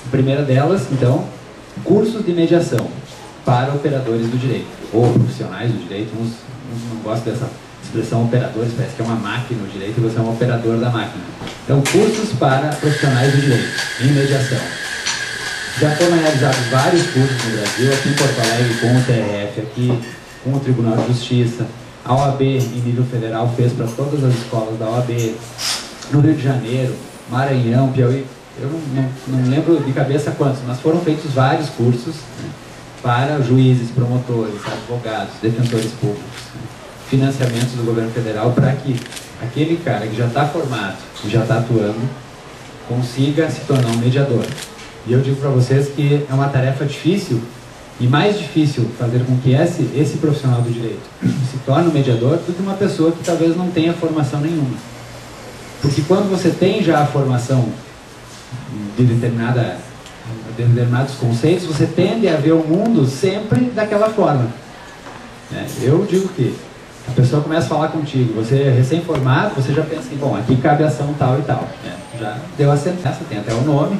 A primeira delas, então, cursos de mediação para operadores do direito, ou profissionais do direito. Uns não gostam dessa expressão operadores, parece que é uma máquina o direito e você é um operador da máquina. Então, cursos para profissionais do direito, em mediação. Já foram realizados vários cursos no Brasil, aqui em Porto Alegre com o TRF, aqui com o Tribunal de Justiça. A OAB, em nível federal, fez para todas as escolas da OAB. No Rio de Janeiro, Maranhão, Piauí, eu não lembro de cabeça quantos, mas foram feitos vários cursos, né, para juízes, promotores, advogados, defensores públicos, né, financiamentos do governo federal, para que aquele cara que já está formado, que já está atuando, consiga se tornar um mediador. E eu digo para vocês que é uma tarefa difícil, e mais difícil fazer com que esse profissional do direito se torne um mediador do que uma pessoa que talvez não tenha formação nenhuma. Porque quando você tem já a formação de determinados conceitos, você tende a ver o mundo sempre daquela forma. Eu digo que a pessoa começa a falar contigo, você é recém-formado, você já pensa assim, bom, aqui cabe ação tal e tal. Já deu a sentença, tem até o nome.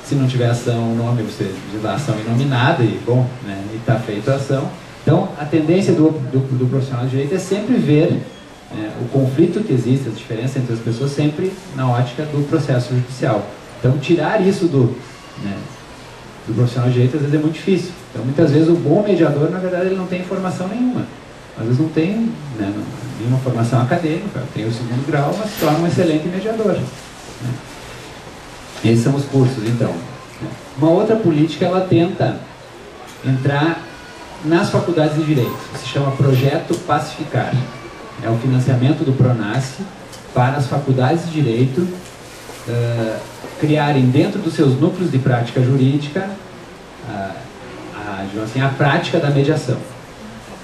Se não tiver ação, o nome, você diz a ação inominada e, bom, e está feita a ação. Então, a tendência do profissional de direito é sempre ver o conflito que existe, as diferenças entre as pessoas, sempre na ótica do processo judicial. Então, tirar isso do profissional de direito, às vezes, é muito difícil. Então, muitas vezes, o bom mediador, na verdade, ele não tem formação nenhuma. Às vezes, não tem nenhuma formação acadêmica, tem o segundo grau, mas se torna um excelente mediador. Esses são os cursos, então. Uma outra política, ela tenta entrar nas faculdades de direito. Se chama Projeto Pacificar. É o financiamento do PRONASSE para as faculdades de direito criarem dentro dos seus núcleos de prática jurídica a prática da mediação.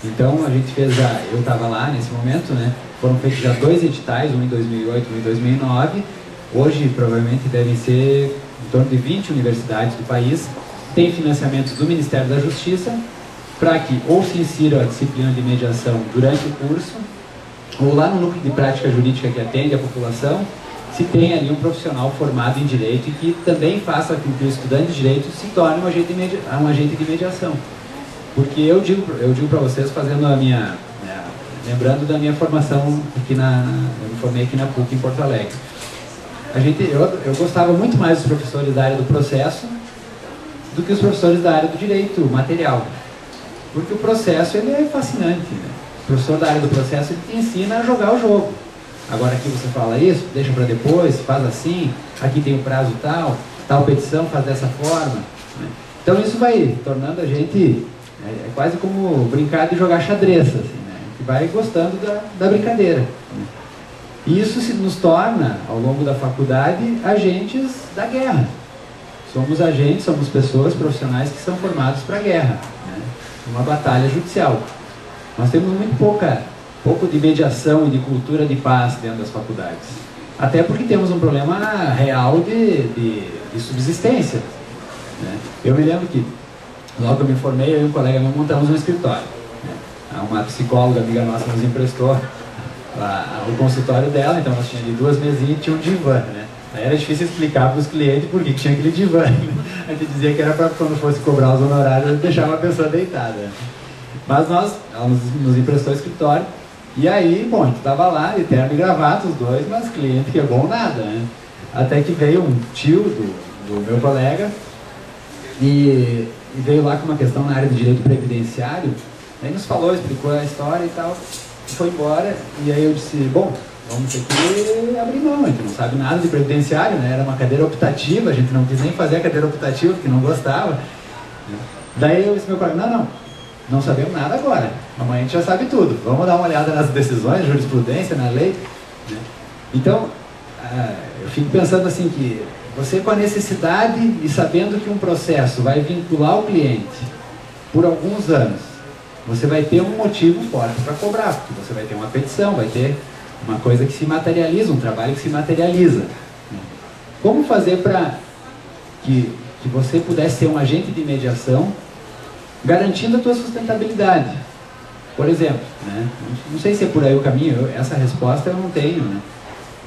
Então, a gente fez eu estava lá nesse momento, foram feitos já 2 editais, um em 2008 e um em 2009. Hoje, provavelmente, devem ser em torno de 20 universidades do país. Tem financiamentos do Ministério da Justiça para que ou se insira a disciplina de mediação durante o curso, ou lá no núcleo de prática jurídica que atende a população, se tem ali um profissional formado em direito e que também faça com que o estudante de direito se torne um agente de mediação. Porque eu digo para vocês, fazendo lembrando da minha formação aqui eu me formei aqui na PUC em Porto Alegre. Eu gostava muito mais dos professores da área do processo do que os professores da área do direito material. Porque o processo, ele é fascinante. O professor da área do processo, ele te ensina a jogar o jogo. Agora aqui você fala isso, deixa para depois, faz assim, aqui tem o prazo tal petição faz dessa forma. Então isso vai tornando a gente, é quase como brincar de jogar xadrez, assim, a gente vai gostando da brincadeira. E isso nos torna, ao longo da faculdade, agentes da guerra. Somos agentes, somos pessoas profissionais que são formados para a guerra, uma batalha judicial. Nós temos muito pouco de mediação e de cultura de paz dentro das faculdades. Até porque temos um problema real de subsistência. Eu me lembro que, logo que eu me formei, eu e um colega meu montamos um escritório. Uma psicóloga amiga nossa nos emprestou o consultório dela, então nós tínhamos ali 2 mesinhas e tinha um divã, Aí era difícil explicar para os clientes por que tinha aquele divã. A gente dizia que era para quando fosse cobrar os honorários deixar uma pessoa deitada. Mas ela nos emprestou o escritório, e aí, bom, a gente estava lá, de terno e gravata, os dois, mas cliente que é bom nada, Até que veio um tio do meu colega e veio lá com uma questão na área de direito previdenciário, aí nos falou, explicou a história e tal, e foi embora, e aí eu disse, bom, vamos ter que abrir mão, a gente não sabe nada de previdenciário, era uma cadeira optativa, a gente não quis nem fazer a cadeira optativa, porque não gostava. Daí eu disse, meu colega, não sabemos nada agora, amanhã a gente já sabe tudo, vamos dar uma olhada nas decisões, jurisprudência, na lei. Então, eu fico pensando assim que você, com a necessidade e sabendo que um processo vai vincular o cliente por alguns anos, você vai ter um motivo forte para cobrar, porque você vai ter uma petição, vai ter uma coisa que se materializa, um trabalho que se materializa. Como fazer para que você pudesse ser um agente de mediação garantindo a tua sustentabilidade? Por exemplo, não sei se é por aí o caminho, essa resposta eu não tenho,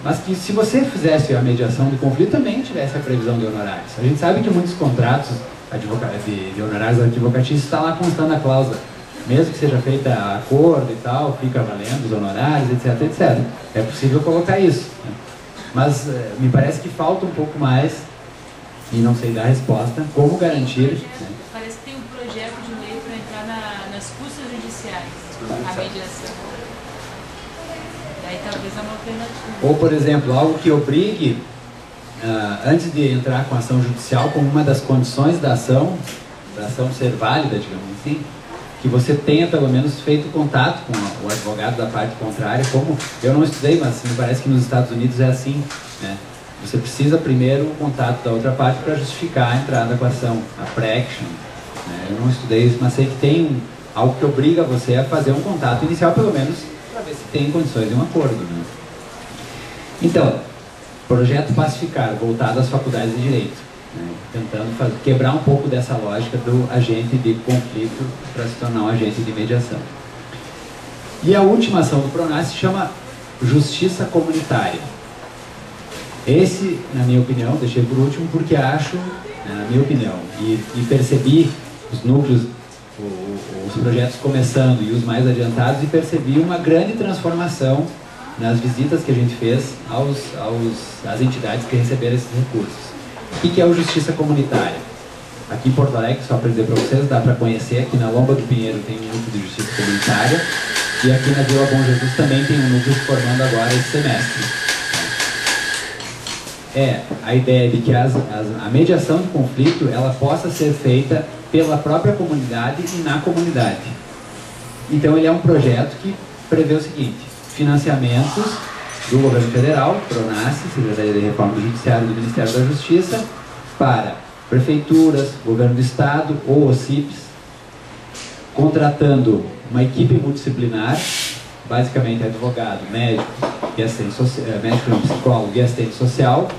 mas que se você fizesse a mediação do conflito também tivesse a previsão de honorários. A gente sabe que muitos contratos de honorários advocatícios está lá constando a cláusula, mesmo que seja feita acordo e tal, fica valendo os honorários, etc, etc. É possível colocar isso, né? Mas me parece que falta um pouco mais, e não sei dar a resposta, como garantir... Parece que tem um projeto de lei para entrar nas custas judiciais, a mediação. Daí talvez é uma alternativa. Ou, por exemplo, algo que obrigue, antes de entrar com a ação judicial, como uma das condições da ação ser válida, digamos assim, que você tenha pelo menos feito contato com o advogado da parte contrária, como eu não estudei, mas me parece que nos Estados Unidos é assim, né? Você precisa primeiro o contato da outra parte para justificar a entrada com a ação, a pré-action, né? Eu não estudei isso, mas sei que tem algo que obriga você a fazer um contato inicial, pelo menos, para ver se tem condições de um acordo, né? Então, projeto Pacificar, voltado às faculdades de Direito, né? Tentando quebrar um pouco dessa lógica do agente de conflito para se tornar um agente de mediação. E a última ação do PRONAS se chama Justiça Comunitária. Esse, na minha opinião, deixei por último porque acho, na minha opinião, e percebi os núcleos, os projetos começando e os mais adiantados, e percebi uma grande transformação nas visitas que a gente fez às entidades que receberam esses recursos. O que é o Justiça Comunitária? Aqui em Porto Alegre, só para dizer para vocês, dá para conhecer, aqui na Lomba do Pinheiro tem um núcleo de Justiça Comunitária, e aqui na Vila Bom Jesus também tem um núcleo se formando agora esse semestre. A ideia de que a mediação de conflito ela possa ser feita pela própria comunidade e na comunidade. Então ele é um projeto que prevê o seguinte: financiamentos do governo federal, PRONAS, Secretaria de Reforma do Judiciário do Ministério da Justiça, para prefeituras, governo do estado ou OCIPs, contratando uma equipe multidisciplinar, basicamente advogado, médico, médico não, psicólogo e assistente social.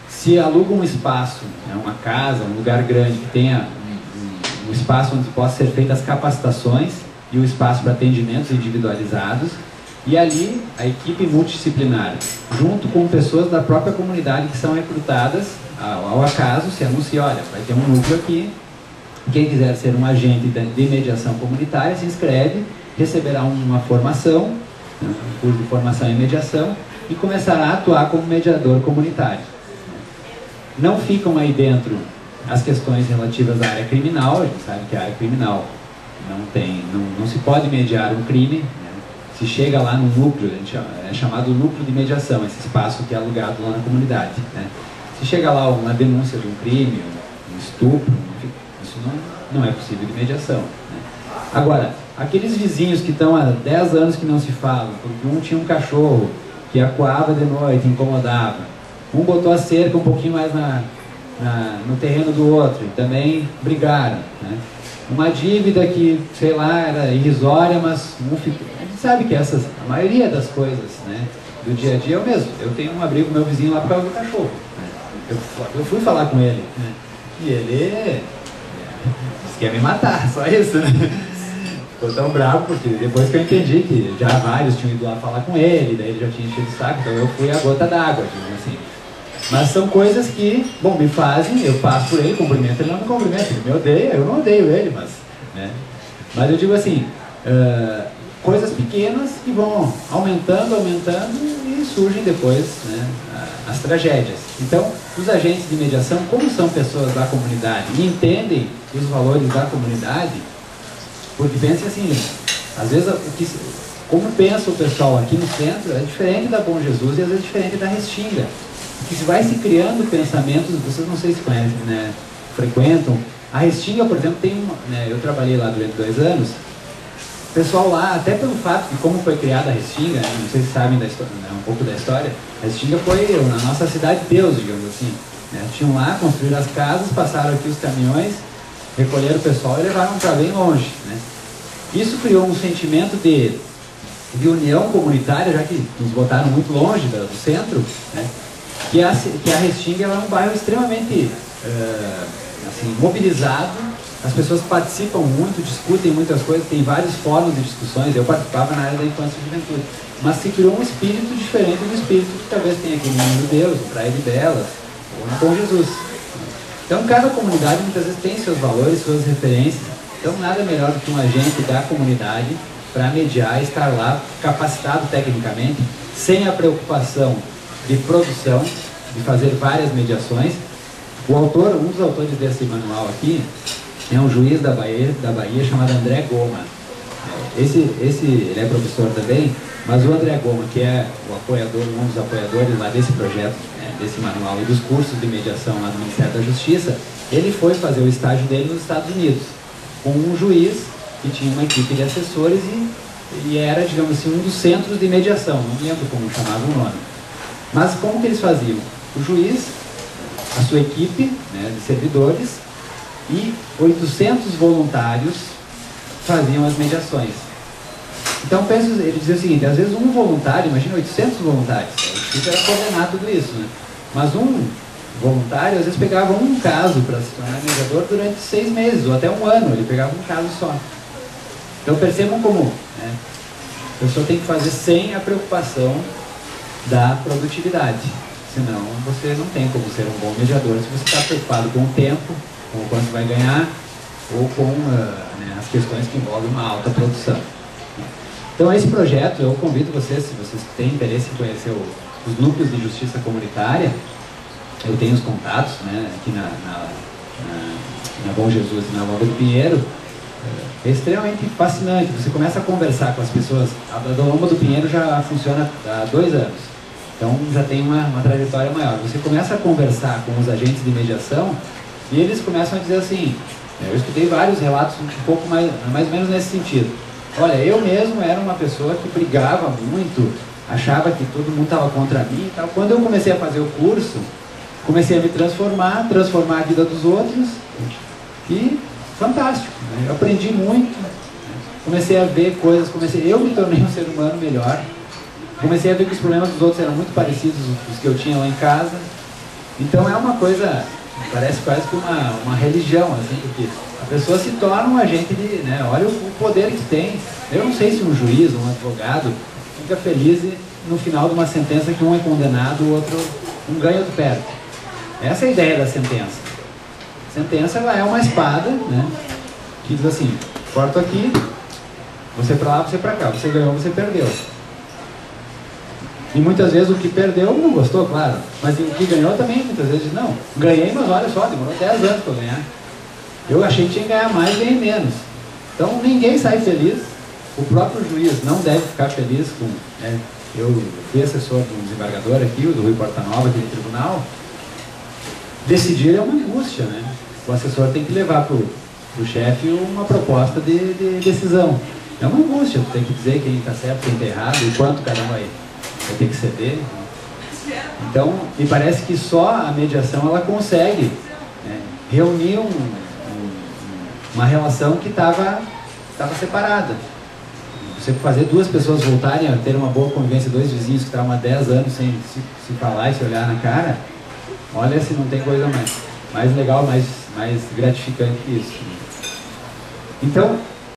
Se aluga um espaço, uma casa, um lugar grande que tenha um espaço onde possa ser feitas as capacitações e o espaço para atendimentos individualizados, e ali a equipe multidisciplinar, junto com pessoas da própria comunidade que são recrutadas ao acaso, se anuncia, olha, vai ter um núcleo aqui, quem quiser ser um agente de mediação comunitária se inscreve, receberá uma formação, um curso de formação em mediação, e começará a atuar como mediador comunitário. Não ficam aí dentro as questões relativas à área criminal. A gente sabe que a área criminal não se pode mediar um crime, né? Se chega lá no núcleo, é chamado núcleo de mediação, esse espaço que é alugado lá na comunidade, né? Se chega lá uma denúncia de um crime, um estupro, isso não é possível de mediação, né? Agora, aqueles vizinhos que estão há 10 anos que não se falam, porque um tinha um cachorro que acuava de noite, incomodava, um botou a cerca um pouquinho mais no terreno do outro, e também brigaram, né? Uma dívida que, sei lá, era irrisória, mas a gente sabe que a maioria das coisas, né, do dia a dia eu mesmo. Eu tenho um abrigo com meu vizinho lá por causa do cachorro, né? Eu fui falar com ele, né? E ele disse que ia me matar, só isso, né? Ficou tão bravo porque depois que eu entendi que já vários tinham ido lá falar com ele, daí ele já tinha enchido o saco, então eu fui a gota d'água, digamos assim. Mas são coisas que, bom, me fazem, eu passo por ele, cumprimento, ele não me cumprimenta, ele me odeia, eu não odeio ele, mas, né? Mas eu digo assim, coisas pequenas que vão aumentando e surgem depois, né, as tragédias. Então, os agentes de mediação, como são pessoas da comunidade e entendem os valores da comunidade, porque pense assim, às vezes como pensa o pessoal aqui no centro é diferente da Bom Jesus e às vezes é diferente da Restinga. Que se vai se criando pensamentos, vocês não sei se conhecem, né, frequentam. A Restinga, por exemplo, tem né, eu trabalhei lá durante 2 anos, o pessoal lá, até pelo fato de como foi criada a Restinga, né, não sei se sabem da história, né, um pouco da história, a Restinga foi na nossa cidade Deus, digamos assim, né, tinham lá, construíram as casas, passaram aqui os caminhões, recolheram o pessoal e levaram para bem longe, né. Isso criou um sentimento de união comunitária, já que nos botaram muito longe do centro, né, que a Restinga é um bairro extremamente assim, mobilizado, as pessoas participam muito, discutem muitas coisas, tem vários fóruns de discussões, eu participava na área da infância e juventude. mas se criou um espírito diferente do espírito que talvez tenha aqui no mundo de Deus, no Praia de Belas, ou no Bom Jesus. Então cada comunidade muitas vezes tem seus valores, suas referências, então nada melhor do que um agente da comunidade para mediar e estar lá capacitado tecnicamente, sem a preocupação de produção, de fazer várias mediações. O autor, um dos autores desse manual aqui, é um juiz da Bahia chamado André Goma. Ele é professor também, mas o André Goma, que é o apoiador, um dos apoiadores lá desse projeto, desse manual e dos cursos de mediação lá do Ministério da Justiça, ele foi fazer o estágio dele nos Estados Unidos, com um juiz que tinha uma equipe de assessores e era, digamos assim, um dos centros de mediação, não lembro como chamava o nome. Mas como que eles faziam? O juiz, a sua equipe, né, de servidores e 800 voluntários faziam as mediações. Então, ele dizia o seguinte, às vezes um voluntário, imagina 800 voluntários, isso era coordenar tudo isso, né? Mas um voluntário, às vezes pegava um caso para se tornar mediador durante 6 meses, ou até um ano, ele pegava um caso só. Então percebam como, né, a pessoa tem que fazer sem a preocupação da produtividade, senão você não tem como ser um bom mediador se você está preocupado com o tempo, com o quanto vai ganhar, ou com né, as questões que envolvem uma alta produção. Então esse projeto, eu convido vocês, se vocês têm interesse em conhecer os núcleos de justiça comunitária, eu tenho os contatos, né, aqui na Bom Jesus e na Lomba do Pinheiro. É extremamente fascinante, você começa a conversar com as pessoas. A da Lomba do Pinheiro já funciona há 2 anos, então já tem uma trajetória maior. Você começa a conversar com os agentes de mediação e eles começam a dizer assim, eu escutei vários relatos um pouco mais ou menos nesse sentido. Olha, eu mesmo era uma pessoa que brigava muito, achava que todo mundo estava contra mim e tal. Quando eu comecei a fazer o curso, comecei a me transformar a vida dos outros e fantástico, né? Eu aprendi muito, comecei a ver coisas, eu me tornei um ser humano melhor, comecei a ver que os problemas dos outros eram muito parecidos com os que eu tinha lá em casa. Então é uma coisa, parece quase que uma religião, assim, porque a pessoa se torna um agente de, né, olha o poder que tem. Eu não sei se um juiz, um advogado, fica feliz no final de uma sentença que um é condenado, o outro um ganha, outro perde. Essa é a ideia da sentença. A sentença, ela é uma espada, né, que diz assim, corto aqui, você pra lá, você pra cá, você ganhou, você perdeu. E muitas vezes o que perdeu não gostou, claro, mas o que ganhou também muitas vezes diz, não, ganhei, mas olha só, demorou 10 anos para ganhar. Eu achei que tinha que ganhar mais, ganhei menos. Então ninguém sai feliz, o próprio juiz não deve ficar feliz com, né, eu fui assessor de um desembargador aqui, o do Rui Portanova, aqui no tribunal. Decidir é uma angústia, né? O assessor tem que levar para o chefe uma proposta de decisão. É uma angústia, tu tem que dizer quem está certo, quem está errado, e quanto cada um vai ter que ceder. Então, me parece que só a mediação ela consegue, né, reunir uma relação que estava separada. Você fazer 2 pessoas voltarem a ter uma boa convivência, 2 vizinhos que estavam há 10 anos sem se falar e se olhar na cara, olha se não tem coisa mais legal, mais gratificante que isso. Então,